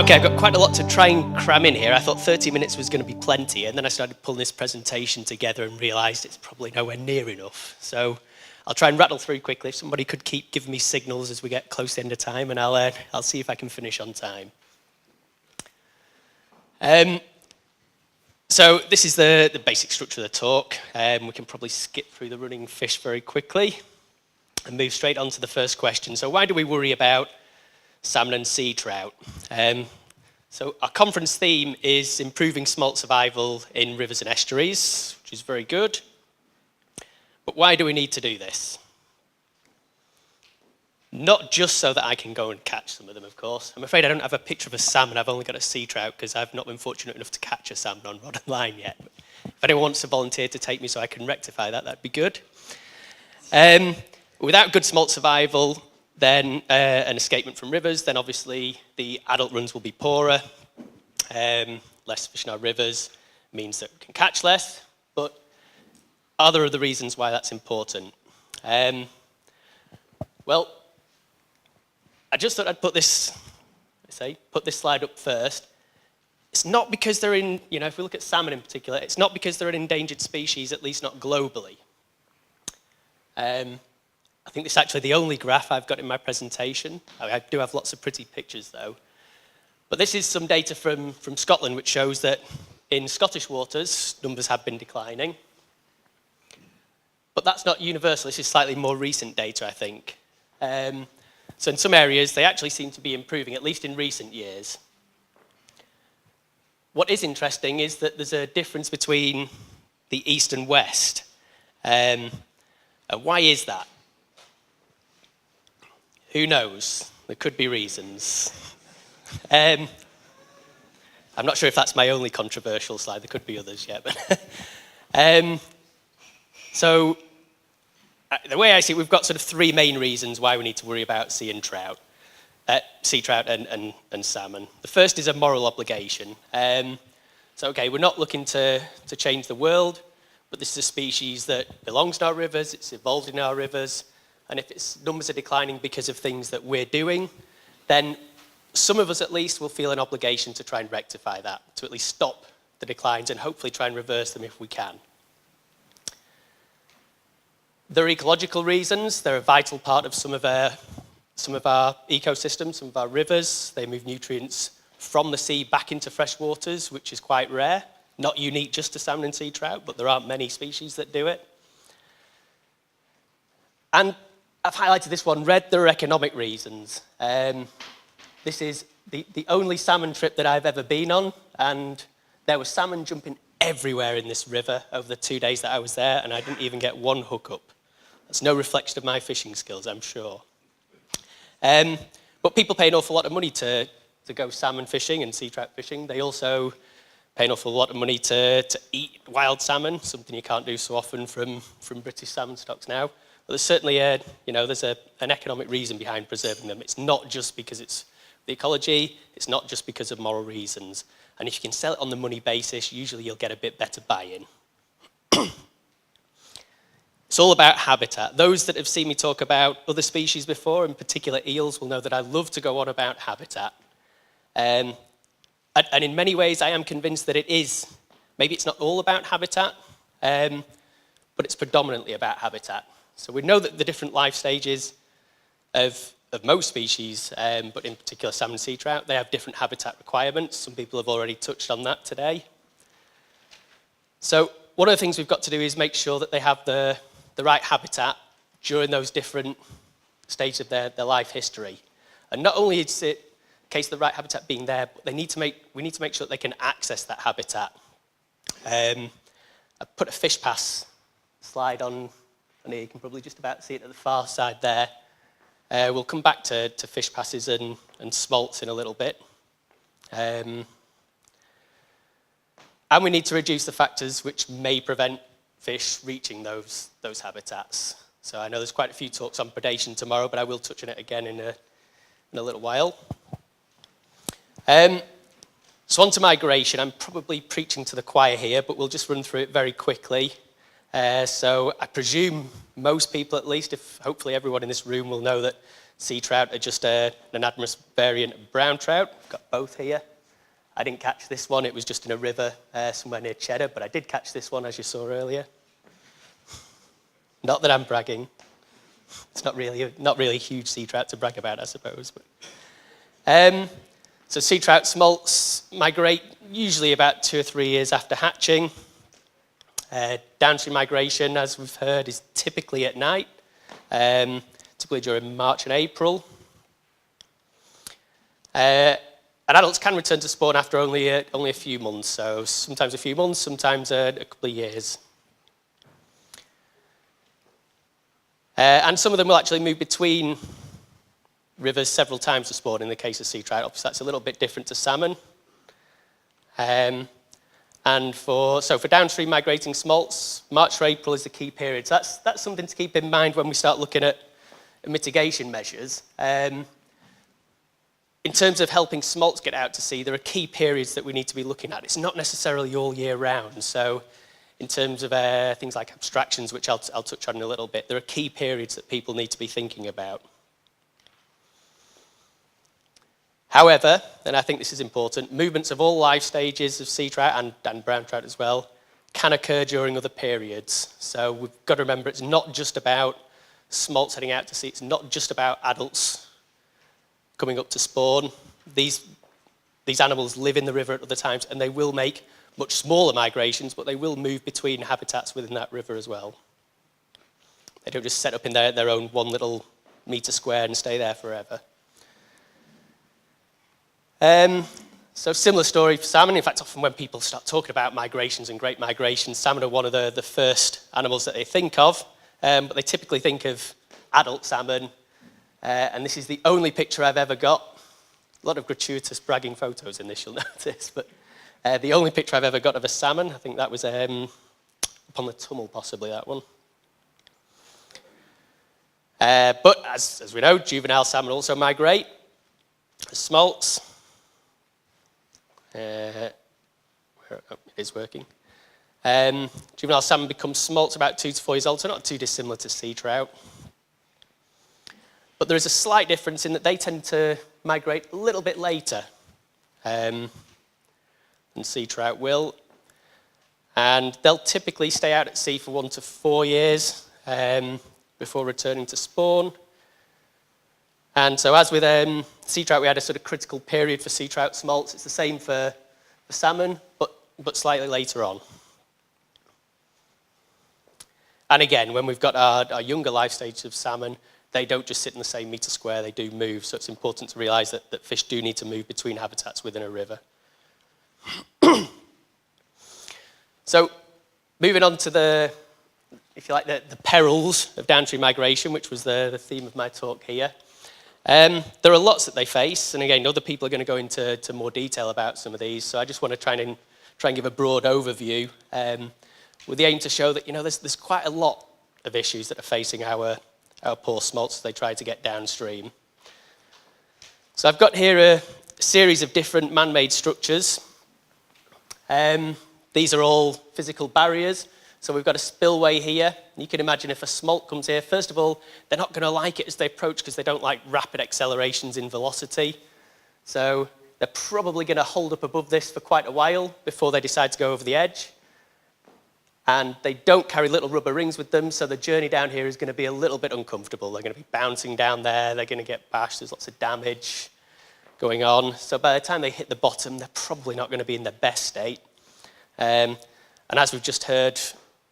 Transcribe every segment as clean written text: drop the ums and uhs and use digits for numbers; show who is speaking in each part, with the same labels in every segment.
Speaker 1: Okay, I've got quite a lot to try and cram in here. I thought 30 minutes was going to be plenty, and then I started pulling this presentation together and realised it's probably nowhere near enough. So I'll try and rattle through quickly. If somebody could keep giving me signals as we get close to the end of time, and I'll see if I can finish on time. So this is the basic structure of the talk. We can probably skip through the running fish very quickly and move straight on to the first question. So why do we worry about salmon and sea trout? So our conference theme is improving smolt survival in rivers and estuaries, which is very good. But why do we need to do this? Not just so that I can go and catch some of them, of course. I'm afraid I don't have a picture of a salmon. I've only got a sea trout because I've not been fortunate enough to catch a salmon on rod and line yet. If anyone wants to volunteer to take me so I can rectify that, that'd be good. Without good smolt survival, then an escapement from rivers, then obviously the adult runs will be poorer. Less fish in our rivers means that we can catch less, but are there other reasons why that's important? Well, I just thought I'd put this slide up first. It's not because they're in, if we look at salmon in particular, it's not because they're an endangered species, at least not globally. I think this is actually the only graph I've got in my presentation. I do have lots of pretty pictures though. But this is some data from Scotland which shows that in Scottish waters, numbers have been declining. But that's not universal. This is slightly more recent data, I think. So in some areas, they actually seem to be improving, at least in recent years. What is interesting is that there's a difference between the east and west. And why is that? Who knows? There could be reasons. I'm not sure if that's my only controversial slide. There could be others yet. So the way I see it, we've got sort of three main reasons why we need to worry about sea trout and salmon. The first is a moral obligation. So okay, we're not looking to change the world, but this is a species that belongs in our rivers, it's evolved in our rivers, and if its numbers are declining because of things that we're doing, then some of us at least will feel an obligation to try and rectify that, to at least stop the declines and hopefully try and reverse them if we can. There are ecological reasons. They're a vital part of some of our ecosystems, some of our rivers. They move nutrients from the sea back into fresh waters, which is quite rare. Not unique just to salmon and sea trout, but there aren't many species that do it. And I've highlighted this one red. There are economic reasons. This is the only salmon trip that I've ever been on, and there was salmon jumping everywhere in this river over the 2 days that I was there, and I didn't even get one hookup. That's no reflection of my fishing skills, I'm sure. But people pay an awful lot of money to go salmon fishing and sea trout fishing. They also pay an awful lot of money to eat wild salmon, something you can't do so often from British salmon stocks now. But there's certainly there's an economic reason behind preserving them. It's not just because it's the ecology, it's not just because of moral reasons. And if you can sell it on the money basis, usually you'll get a bit better buy-in. It's all about habitat. Those that have seen me talk about other species before, in particular eels, will know that I love to go on about habitat. And in many ways, I am convinced that it is. Maybe it's not all about habitat, but it's predominantly about habitat. So we know that the different life stages of most species, but in particular salmon and sea trout, they have different habitat requirements. Some people have already touched on that today. So one of the things we've got to do is make sure that they have the right habitat during those different stages of their life history. And not only is it a case of the right habitat being there, but we need to make sure that they can access that habitat. I put a fish pass slide on here. You can probably just about see it at the far side there. We'll come back to fish passes and smolts in a little bit. And we need to reduce the factors which may prevent fish reaching those habitats. So I know there's quite a few talks on predation tomorrow, but I will touch on it again in a little while. So on to migration. I'm probably preaching to the choir here, but we'll just run through it very quickly. So I presume most people, at least, if hopefully everyone in this room will know that Sea trout are just an anadromous variant of brown trout. I've got both here. I didn't catch this one, it was just in a river somewhere near Cheddar, but I did catch this one, as you saw earlier. Not that I'm bragging. It's not really a huge sea trout to brag about, I suppose. But. So sea trout smolts migrate usually about 2 or 3 years after hatching. Downstream migration, as we've heard, is typically at night, typically during March and April. And adults can return to spawn after only a few months, so sometimes a few months, sometimes a couple of years. And some of them will actually move between rivers several times to spawn in the case of sea trout. Obviously, that's a little bit different to salmon. And for downstream migrating smolts, March to April is the key period. So that's something to keep in mind when we start looking at mitigation measures. In terms of helping smolts get out to sea, there are key periods that we need to be looking at. It's not necessarily all year round. So in terms of things like abstractions, which I'll touch on in a little bit, there are key periods that people need to be thinking about. However, and I think this is important, movements of all life stages of sea trout and brown trout as well can occur during other periods. So we've got to remember it's not just about smolts heading out to sea, it's not just about adults coming up to spawn. These animals live in the river at other times and they will make much smaller migrations, but they will move between habitats within that river as well. They don't just set up in their own one little metre square and stay there forever. So similar story for salmon. In fact, often when people start talking about migrations and great migrations, salmon are one of the first animals that they think of, but they typically think of adult salmon, and this is the only picture I've ever got. A lot of gratuitous bragging photos in this, you'll notice, but the only picture I've ever got of a salmon, I think that was up on the Tummel, possibly, that one. But as we know, juvenile salmon also migrate. Smolts. It is working. Juvenile salmon become smolts about 2 to 4 years old, so not too dissimilar to sea trout. But there is a slight difference in that they tend to migrate a little bit later than sea trout will. And they'll typically stay out at sea for 1 to 4 years before returning to spawn. And so as with sea trout, we had a sort of critical period for sea trout smolts. It's the same for salmon, but slightly later on. And again, when we've got our younger life stages of salmon, they don't just sit in the same metre square, they do move. So it's important to realise that fish do need to move between habitats within a river. So moving on to the perils of downstream migration, which was the theme of my talk here. There are lots that they face, and again, other people are going to go into more detail about some of these, so I just want to try and give a broad overview with the aim to show that, there's quite a lot of issues that are facing our poor smolts as they try to get downstream. So I've got here a series of different man-made structures. These are all physical barriers. So we've got a spillway here. You can imagine if a smolt comes here, first of all, they're not going to like it as they approach because they don't like rapid accelerations in velocity. So they're probably going to hold up above this for quite a while before they decide to go over the edge. And they don't carry little rubber rings with them, so the journey down here is going to be a little bit uncomfortable. They're going to be bouncing down there, they're going to get bashed, there's lots of damage going on. So by the time they hit the bottom, they're probably not going to be in their best state. And as we've just heard,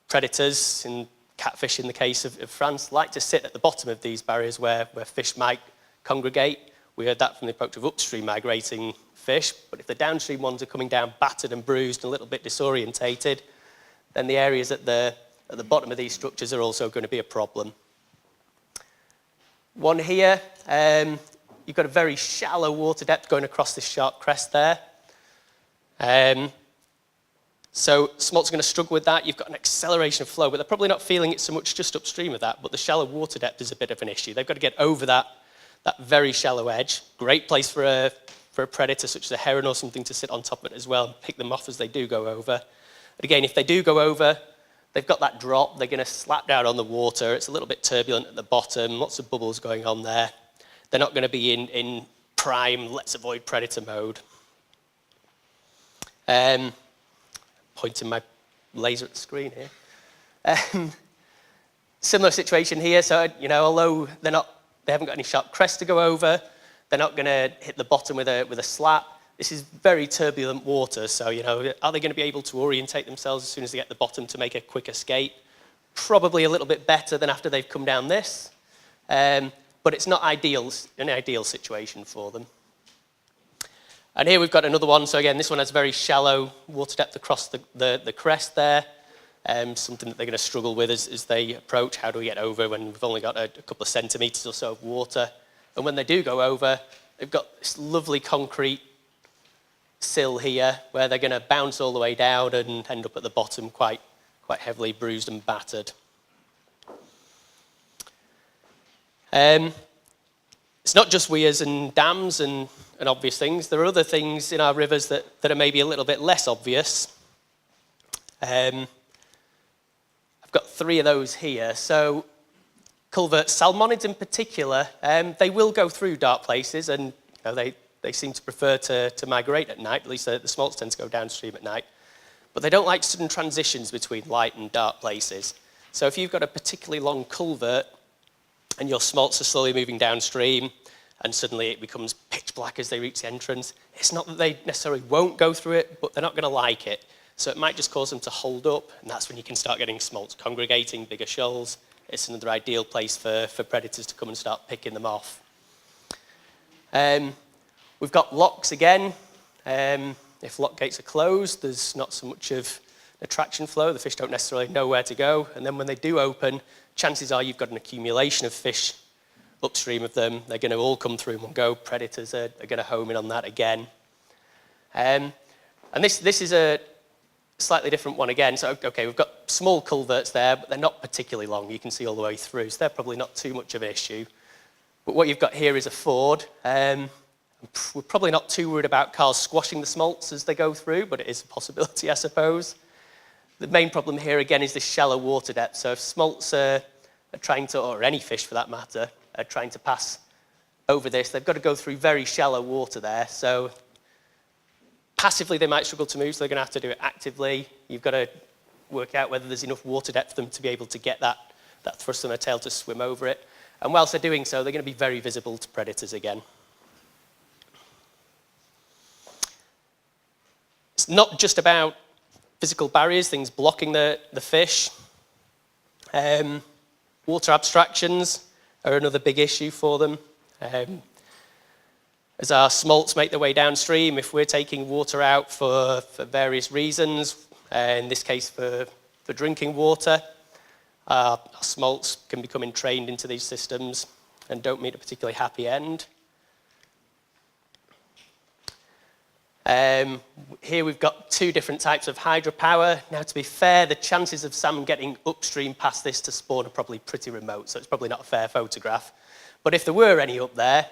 Speaker 1: predators, in catfish in the case of France, like to sit at the bottom of these barriers where fish might congregate. We heard that from the approach of upstream migrating fish, but if the downstream ones are coming down battered and bruised and a little bit disorientated, then the areas at the bottom of these structures are also going to be a problem. One here, you've got a very shallow water depth going across this sharp crest there. So smolts are going to struggle with that. You've got an acceleration of flow, but they're probably not feeling it so much just upstream of that, but the shallow water depth is a bit of an issue. They've got to get over that very shallow edge. Great place for a predator such as a heron or something to sit on top of it as well and pick them off as they do go over. But again, if they do go over, they've got that drop, they're going to slap down on the water. It's a little bit turbulent at the bottom, lots of bubbles going on there. they're not going to be in prime, let's avoid predator mode. Pointing my laser at the screen here. Similar situation here. So, although they haven't got any sharp crests to go over, they're not going to hit the bottom with a slap. This is very turbulent water. So, are they going to be able to orientate themselves as soon as they get the bottom to make a quick escape? Probably a little bit better than after they've come down this. But it's not an ideal situation for them. And here we've got another one. So again, this one has very shallow water depth across the crest there. Something that they're going to struggle with as they approach. How do we get over when we've only got a couple of centimetres or so of water? And when they do go over, they've got this lovely concrete sill here where they're going to bounce all the way down and end up at the bottom quite heavily bruised and battered. It's not just weirs and dams and obvious things. There are other things in our rivers that are maybe a little bit less obvious. I've got 3 of those here. So culverts, salmonids in particular, they will go through dark places, and they seem to prefer to migrate at night. At least the smolts tend to go downstream at night. But they don't like sudden transitions between light and dark places. So if you've got a particularly long culvert and your smolts are slowly moving downstream and suddenly it becomes pitch black as they reach the entrance, it's not that they necessarily won't go through it, but they're not going to like it. So it might just cause them to hold up, and that's when you can start getting smolts congregating, bigger shoals. It's another ideal place for predators to come and start picking them off. We've got locks again. If lock gates are closed, there's not so much of attraction flow. The fish don't necessarily know where to go. And then when they do open, chances are you've got an accumulation of fish upstream of them. They're going to all come through in one go. Predators are going to home in on that again. And this is a slightly different one again. So, okay, we've got small culverts there, but they're not particularly long. You can see all the way through, so they're probably not too much of an issue. But what you've got here is a ford. We're probably not too worried about cars squashing the smolts as they go through, but it is a possibility, I suppose. The main problem here, again, is this shallow water depth. So if smolts are trying to, or any fish for that matter, are trying to pass over this, they've got to go through very shallow water there. So passively, they might struggle to move, so they're going to have to do it actively. You've got to work out whether there's enough water depth for them to be able to get that thrust on their tail to swim over it. And whilst they're doing so, they're going to be very visible to predators again. It's not just about physical barriers, things blocking the fish. Water abstractions are another big issue for them. As our smolts make their way downstream, if we're taking water out for various reasons, in this case for drinking water, our smolts can become entrained into these systems and don't meet a particularly happy end. Here we've got 2 different types of hydropower. Now, to be fair, the chances of salmon getting upstream past this to spawn are probably pretty remote, so it's probably not a fair photograph. But if there were any up there,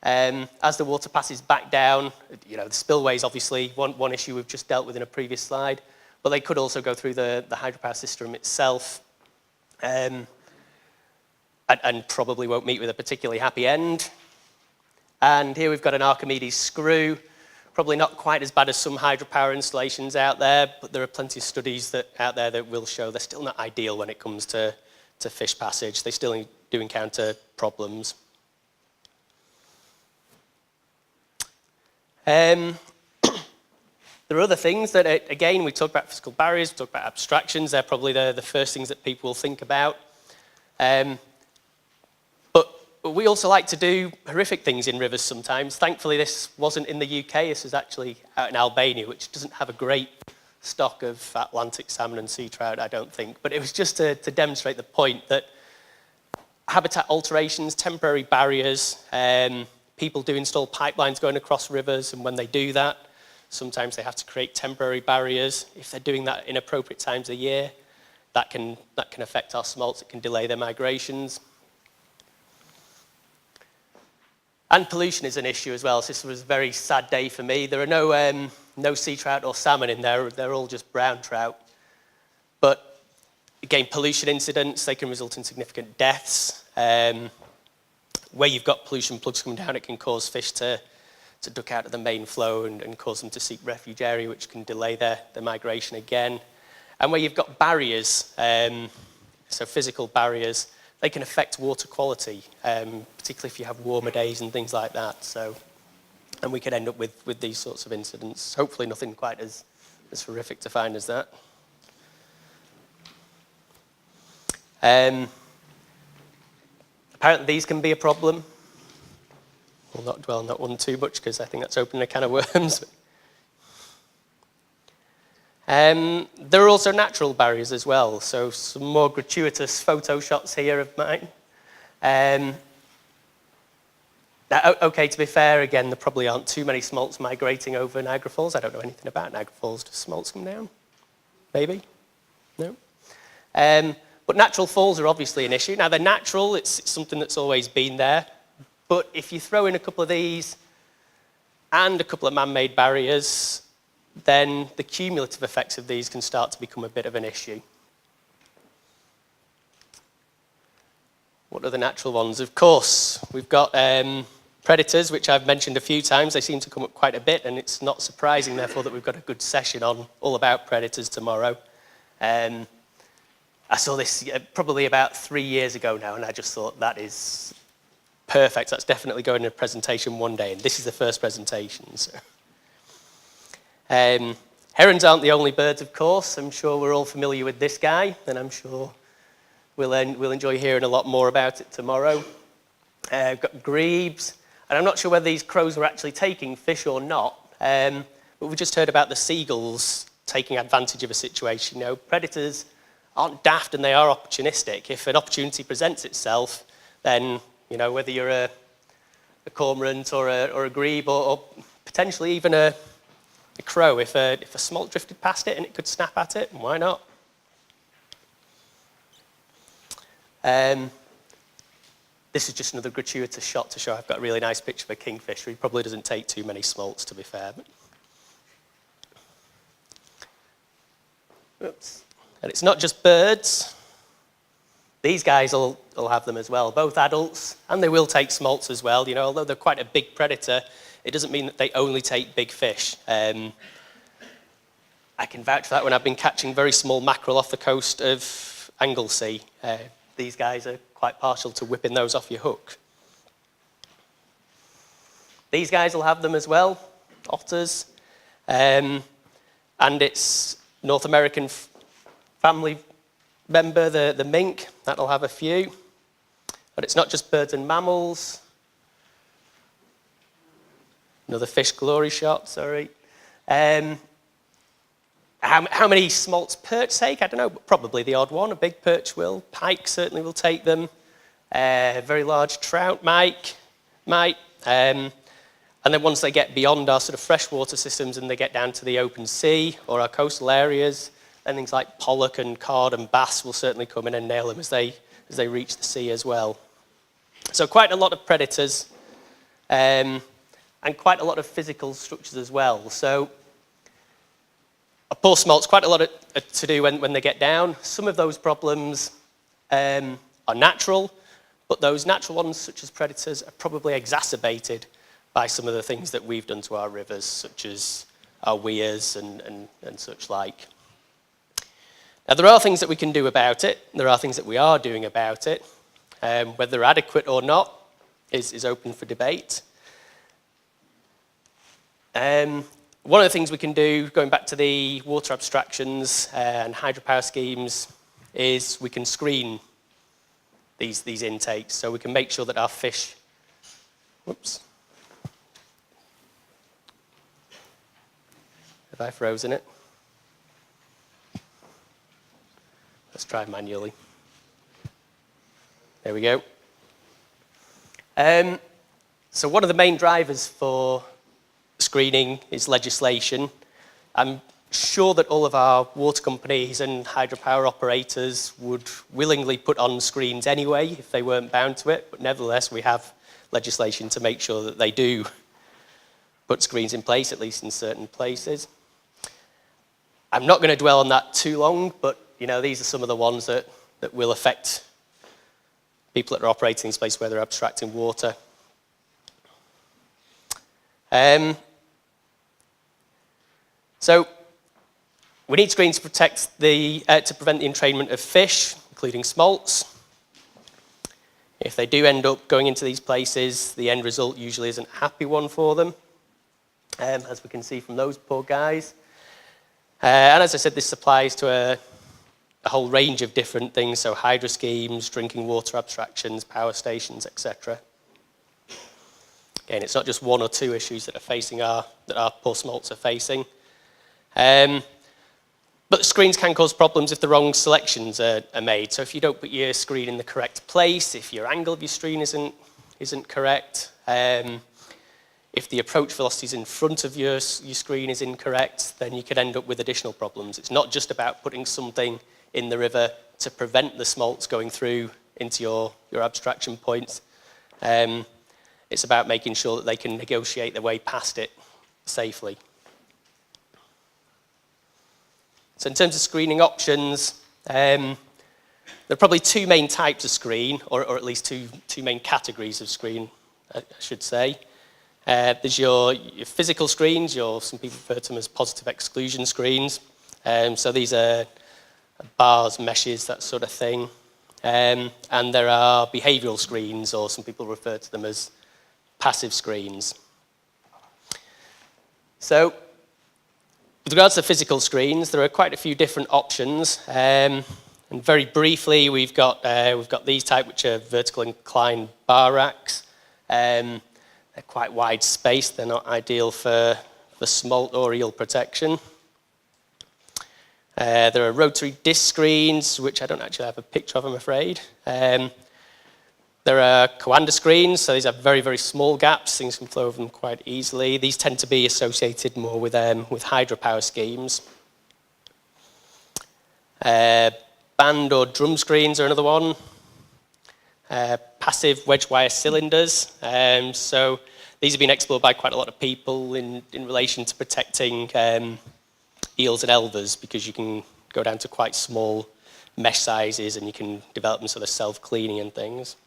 Speaker 1: as the water passes back down, the spillways obviously one issue we've just dealt with in a previous slide, but they could also go through the hydropower system itself, and probably won't meet with a particularly happy end. And here we've got an Archimedes screw. Probably not quite as bad as some hydropower installations out there, but there are plenty of studies out there that will show they're still not ideal when it comes to fish passage. They still do encounter problems. There are other things that, again, we talk about physical barriers, we talk about abstractions. They're probably the first things that people will think about. But we also like to do horrific things in rivers sometimes. Thankfully, this wasn't in the UK. This is actually out in Albania, which doesn't have a great stock of Atlantic salmon and sea trout, I don't think. But it was just to demonstrate the point that habitat alterations, temporary barriers, people do install pipelines going across rivers, and when they do that, sometimes they have to create temporary barriers. If they're doing that in appropriate times of year, that can affect our smolts. It can delay their migrations. And pollution is an issue as well. So this was a very sad day for me. There are no sea trout or salmon in there. They're all just brown trout. But again, pollution incidents, they can result in significant deaths. where you've got pollution plugs coming down, it can cause fish to duck out of the main flow and cause them to seek refuge area, which can delay their migration again. And where you've got barriers, so physical barriers, they can affect water quality, particularly if you have warmer days and things like that. So, and we could end up with these sorts of incidents. Hopefully nothing quite as horrific to find as that. Apparently these can be a problem. We'll not dwell on that one too much because I think that's opening a can of worms. There are also natural barriers as well, so some more gratuitous photo shots here of mine. Now, okay, to be fair, again, there probably aren't too many smolts migrating over Niagara Falls. I don't know anything about Niagara Falls. Do smolts come down? Maybe? No? But natural falls are obviously an issue. Now, they're natural. It's something that's always been there. But if you throw in a couple of these and a couple of man-made barriers, then the cumulative effects of these can start to become a bit of an issue. What are the natural ones? Of course, we've got predators, which I've mentioned a few times. They seem to come up quite a bit, and it's not surprising, therefore, that we've got a good session on all about predators tomorrow. I saw this probably about 3 years ago now, and I just thought that is perfect. That's definitely going in a presentation one day, and this is the first presentation. So. Herons aren't the only birds, of course. I'm sure we're all familiar with this guy, and I'm sure we'll enjoy hearing a lot more about it tomorrow. We've got grebes, and I'm not sure whether these crows are actually taking fish or not, but we just heard about the seagulls taking advantage of a situation. You know, predators aren't daft and they are opportunistic. If an opportunity presents itself, then, you know, whether you're a cormorant or a grebe or potentially even a crow, if a smolt drifted past it and it could snap at it, why not? This is just another gratuitous shot to show I've got a really nice picture of a kingfish. He probably doesn't take too many smolts, to be fair. Oops. And it's not just birds. These guys will have them as well, both adults, and they will take smolts as well. You know, although they're quite a big predator, it doesn't mean that they only take big fish. I can vouch for that when I've been catching very small mackerel off the coast of Anglesey. These guys are quite partial to whipping those off your hook. These guys will have them as well, otters. And it's North American family member, the mink, that'll have a few. But it's not just birds and mammals. Another fish glory shot, sorry. How many smolts perch take? I don't know, but probably the odd one. A big perch will. Pike certainly will take them. Very large trout might. And then once they get beyond our sort of freshwater systems and they get down to the open sea or our coastal areas, then things like pollock and cod and bass will certainly come in and nail them as they reach the sea as well. So quite a lot of predators and quite a lot of physical structures as well. So poor smolts, quite a lot to do when they get down. Some of those problems are natural, but those natural ones, such as predators, are probably exacerbated by some of the things that we've done to our rivers, such as our weirs and such like. Now, there are things that we can do about it. There are things that we are doing about it. Whether they're adequate or not is open for debate. One of the things we can do, going back to the water abstractions and hydropower schemes, is we can screen these intakes, so we can make sure that our fish... Whoops. Have I frozen it? Let's try manually. There we go. So one of the main drivers for screening is legislation. I'm sure that all of our water companies and hydropower operators would willingly put on screens anyway if they weren't bound to it, but nevertheless we have legislation to make sure that they do put screens in place, at least in certain places. I'm not going to dwell on that too long, but you know, these are some of the ones that will affect people that are operating in this place where they're abstracting water. So we need screens to protect to prevent the entrainment of fish, including smolts. If they do end up going into these places, the end result usually isn't a happy one for them, as we can see from those poor guys. And as I said, this applies to a whole range of different things, so hydro schemes, drinking water abstractions, power stations, etc. Again, it's not just one or two issues that our poor smolts are facing. But the screens can cause problems if the wrong selections are made. So if you don't put your screen in the correct place, if your angle of your screen isn't correct, if the approach velocities in front of your screen is incorrect, then you could end up with additional problems. It's not just about putting something in the river to prevent the smolts going through into your abstraction points. It's about making sure that they can negotiate their way past it safely. So in terms of screening options, there are probably two main types of screen, or at least two main categories of screen, I should say. There's your physical screens, some people refer to them as positive exclusion screens. So these are bars, meshes, that sort of thing. And there are behavioural screens, or some people refer to them as passive screens. So with regards to physical screens, there are quite a few different options. And very briefly, we've got these type, which are vertical inclined bar racks. They're quite wide spaced. They're not ideal for smolt or eel protection. There are rotary disc screens, which I don't actually have a picture of, I'm afraid. There are coanda screens, so these have very, very small gaps. Things can flow over them quite easily. These tend to be associated more with hydropower schemes. Band or drum screens are another one. Passive wedge wire cylinders. So these have been explored by quite a lot of people in relation to protecting eels and elvers, because you can go down to quite small mesh sizes and you can develop them so they're self-cleaning and things.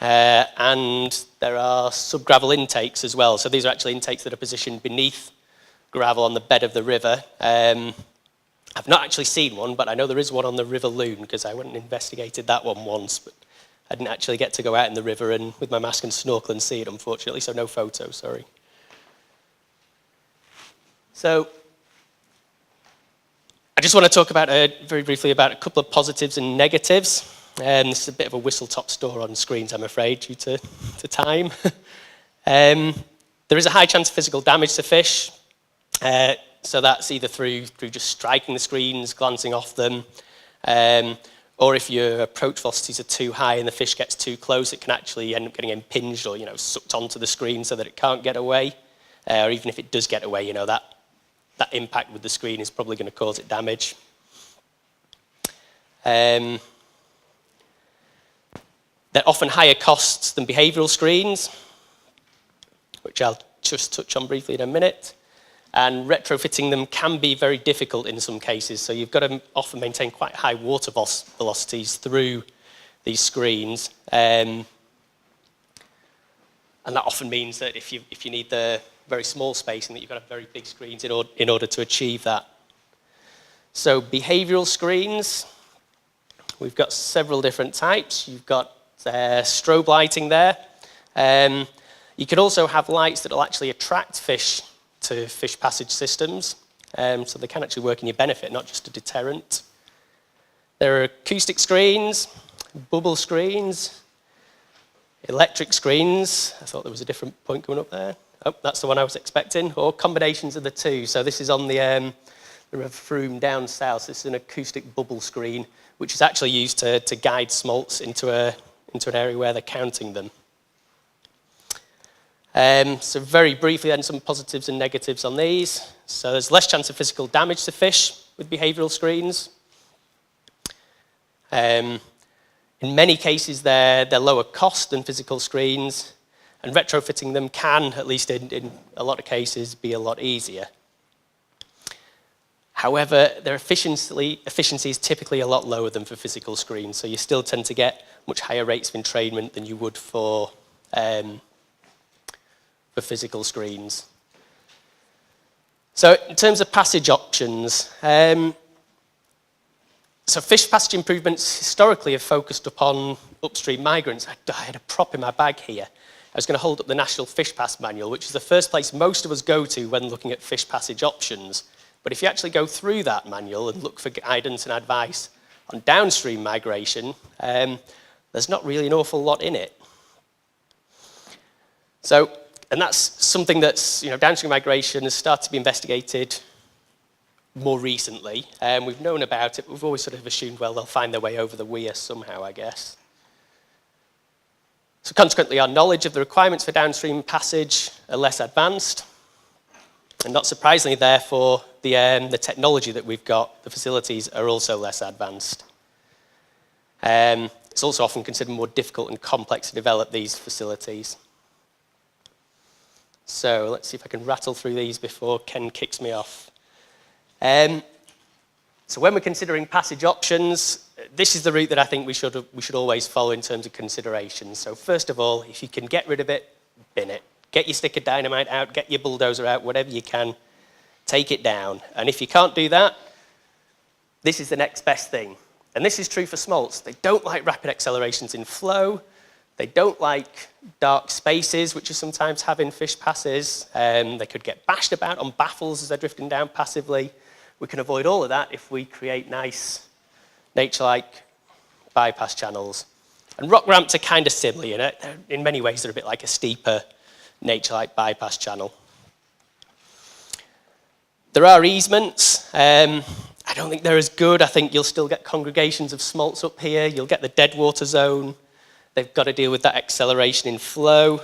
Speaker 1: And there are sub-gravel intakes as well. So these are actually intakes that are positioned beneath gravel on the bed of the river. I've not actually seen one, but I know there is one on the River Loon, because I went and investigated that one once, but I didn't actually get to go out in the river and with my mask and snorkel and see it, unfortunately, so no photo, sorry. So I just want to talk about very briefly about a couple of positives and negatives. This is a bit of a whistle-top store on screens, I'm afraid, due to time. There is a high chance of physical damage to fish. So that's either through just striking the screens, glancing off them, or if your approach velocities are too high and the fish gets too close, it can actually end up getting impinged or sucked onto the screen so that it can't get away. Or even if it does get away, that impact with the screen is probably going to cause it damage. They're often higher costs than behavioural screens, which I'll just touch on briefly in a minute. And retrofitting them can be very difficult in some cases. So you've got to often maintain quite high water velocities through these screens. And that often means that if you need the very small spacing, that you've got to have very big screens in order to achieve that. So behavioural screens, we've got several different types. You've got strobe lighting there. You could also have lights that will actually attract fish to fish passage systems, so they can actually work in your benefit, not just a deterrent. There are acoustic screens, bubble screens, electric screens. I thought there was a different point going up there. Oh, that's the one I was expecting, or combinations of the two. So this is on the River Froome down south. This is an acoustic bubble screen, which is actually used to guide smolts into an area where they're counting them. So very briefly then, some positives and negatives on these. So there's less chance of physical damage to fish with behavioural screens. In many cases, they're lower cost than physical screens, and retrofitting them can, at least in a lot of cases, be a lot easier. However, their efficiency is typically a lot lower than for physical screens, so you still tend to get much higher rates of entrainment than you would for physical screens. So in terms of passage options, so fish passage improvements historically have focused upon upstream migrants. I had a prop in my bag here. I was going to hold up the National Fish Pass Manual, which is the first place most of us go to when looking at fish passage options. But if you actually go through that manual and look for guidance and advice on downstream migration, there's not really an awful lot in it. So, and that's something that's, downstream migration has started to be investigated more recently. We've known about it, but we've always sort of assumed, well, they'll find their way over the weir somehow, I guess. So consequently, our knowledge of the requirements for downstream passage are less advanced. And not surprisingly, therefore, the technology that we've got, the facilities, are also less advanced. It's also often considered more difficult and complex to develop these facilities. So let's see if I can rattle through these before Ken kicks me off. So when we're considering passage options, this is the route that I think we should always follow in terms of consideration. So first of all, if you can get rid of it, bin it. Get your stick of dynamite out, get your bulldozer out, whatever you can, take it down. And if you can't do that, this is the next best thing. And this is true for smolts. They don't like rapid accelerations in flow. They don't like dark spaces, which you sometimes have in fish passes. They could get bashed about on baffles as they're drifting down passively. We can avoid all of that if we create nice, nature-like bypass channels. And rock ramps are kind of similar, in many ways they're a bit like a steeper, nature-like bypass channel. There are easements. I don't think they're as good. I think you'll still get congregations of smolts up here. You'll get the dead water zone. They've got to deal with that acceleration in flow,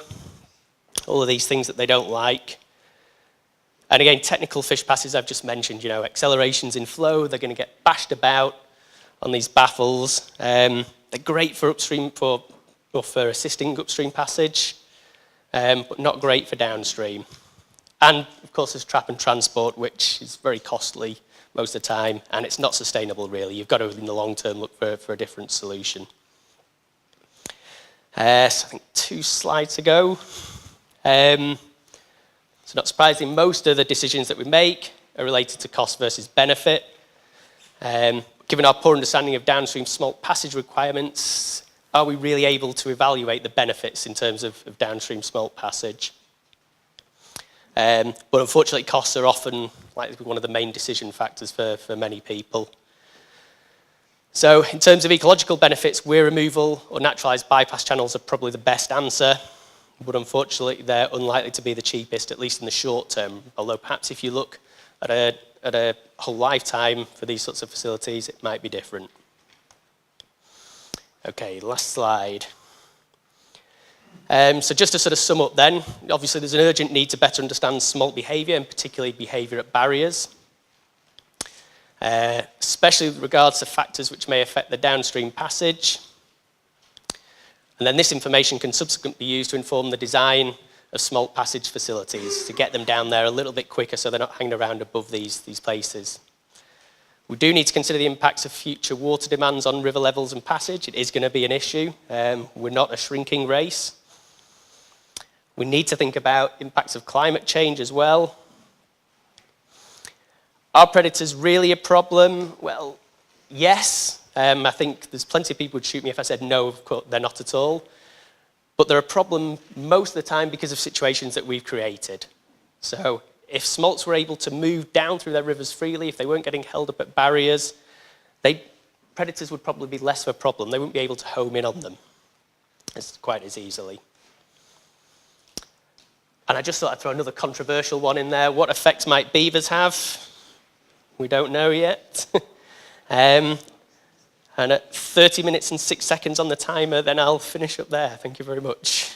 Speaker 1: all of these things that they don't like. And again, technical fish passes I've just mentioned, accelerations in flow, they're going to get bashed about on these baffles. They're great for upstream, for assisting upstream passage, but not great for downstream. And of course, there's trap and transport, which is very costly most of the time, and it's not sustainable really. You've got to, in the long term, look for a different solution. So I think 2 slides ago. So not surprising, most of the decisions that we make are related to cost versus benefit. Given our poor understanding of downstream smolt passage requirements, are we really able to evaluate the benefits in terms of downstream smolt passage? But unfortunately, costs are often likely to be one of the main decision factors for many people. So in terms of ecological benefits, weir removal or naturalised bypass channels are probably the best answer, but unfortunately they're unlikely to be the cheapest, at least in the short term, although perhaps if you look at a whole lifetime for these sorts of facilities, it might be different. Okay, last slide. So just to sort of sum up then, obviously there's an urgent need to better understand smolt behaviour, and particularly behaviour at barriers. Especially with regards to factors which may affect the downstream passage. And then this information can subsequently be used to inform the design of smolt passage facilities to get them down there a little bit quicker so they're not hanging around above these places. We do need to consider the impacts of future water demands on river levels and passage. It is going to be an issue. We're not a shrinking race. We need to think about impacts of climate change as well. Are predators really a problem? Well, yes. I think there's plenty of people who'd shoot me if I said no, of course, they're not at all. But they're a problem most of the time because of situations that we've created. So if smolts were able to move down through their rivers freely, if they weren't getting held up at barriers, predators would probably be less of a problem. They wouldn't be able to home in on them quite as easily. And I just thought I'd throw another controversial one in there. What effects might beavers have? We don't know yet. And at 30 minutes and 6 seconds on the timer, then I'll finish up there. Thank you very much.